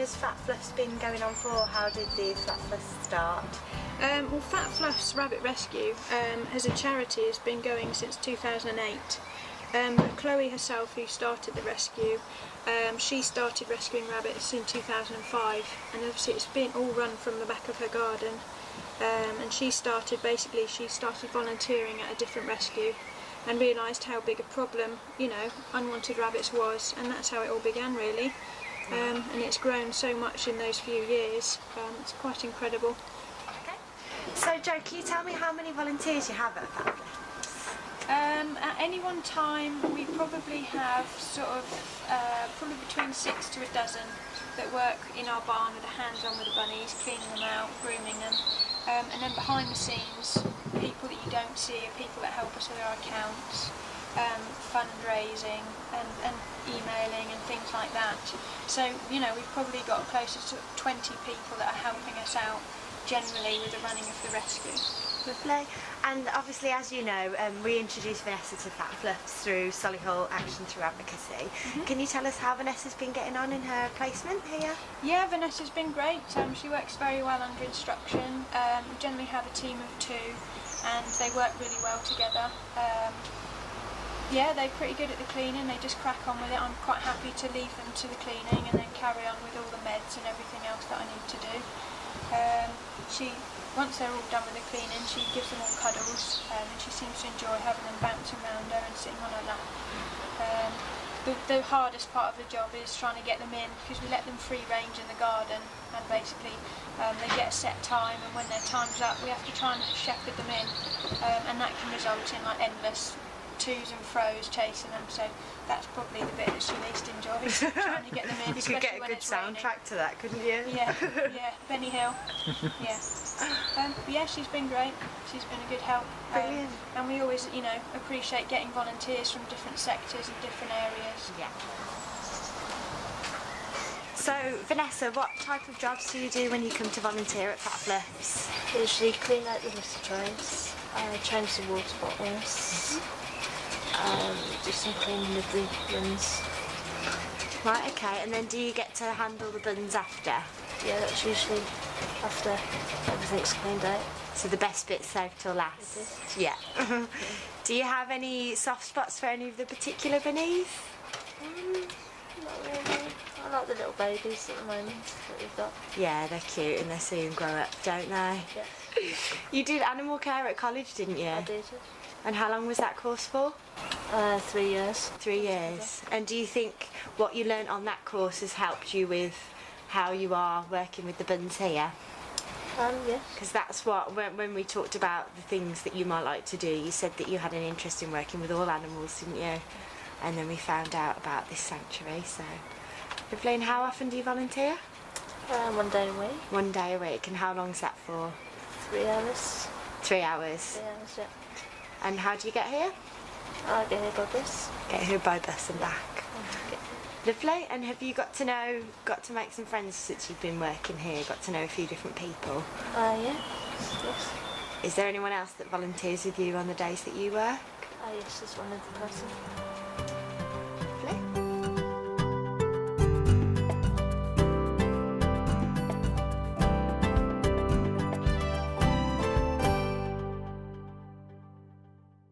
has Fat Fluffs been going on for? How did the Fat Fluffs start? Well, Fat Fluffs Rabbit Rescue as a charity has been going since 2008. But Chloe herself, who started the rescue, she started rescuing rabbits in 2005, and obviously it's been all run from the back of her garden. And she started volunteering at a different rescue and realised how big a problem, you know, unwanted rabbits was, and that's how it all began really. And it's grown so much in those few years. It's quite incredible. Okay. So Jo, can you tell me how many volunteers you have at Fat Fluffs? At any one time we probably have probably between 6 to a dozen that work in our barn with their hands on with the bunnies, cleaning them out, grooming them, and then behind the scenes, people that you don't see are people that help us with our accounts, fundraising and emailing and things like that. So, you know, we've probably got closer to 20 people that are helping us out generally with the running of the rescue. Lovely. And obviously, as you know, we introduced Vanessa to Fat Fluffs through Solihull Action Through Advocacy. Can you tell us how Vanessa's been getting on in her placement here? Yeah, Vanessa's been great. She works very well under instruction. We generally have a team of 2 and they work really well together. Yeah, they're pretty good at the cleaning, they just crack on with it. I'm quite happy to leave them to the cleaning and then carry on with all the meds and everything else that I need to do. Once they're all done with the cleaning, she gives them all cuddles, and she seems to enjoy having them bouncing around her and sitting on her lap. The hardest part of the job is trying to get them in, because we let them free range in the garden, and basically they get a set time, and when their time's up we have to try and shepherd them in, and that can result in like endless to's and fro's chasing them, so that's probably the bit that she least enjoys, trying to get them in. You could get a good soundtrack to that, couldn't you? Yeah, Benny Hill. Yeah. Yeah, she's been great. She's been a good help. Brilliant. And we always, you know, appreciate getting volunteers from different sectors and different areas. Yeah. So, Vanessa, what type of jobs do you do when you come to volunteer at Fat Fluffs? Usually clean out the litter trays, change the water bottles, do some cleaning of the buns. Right, okay, and then do you get to handle the buns after? Yeah, that's usually after everything's cleaned out. So the best bit's saved till last? It is. Yeah. Do you have any soft spots for any of the particular bunnies? Not really. I like the little babies at the moment that we've got. Yeah, they're cute and they soon grow up, don't they? Yeah. You did animal care at college, didn't you? I did. And how long was that course for? 3 years. 3 years. And do you think what you learnt on that course has helped you with how you are working with the buns here? Yes. Because that's what, when we talked about the things that you might like to do, you said that you had an interest in working with all animals, didn't you? And then we found out about this sanctuary, so. Lovely. And how often do you volunteer? 1 day a week. 1 day a week. And how long's that for? 3 hours. 3 hours. 3 hours, yeah. And how do you get here? I get here by bus. Get here by bus and back. Lovely. And have you got to make some friends since you've been working here? Got to know a few different people? Yeah. Yes. Is there anyone else that volunteers with you on the days that you work? Yes, there's one other person.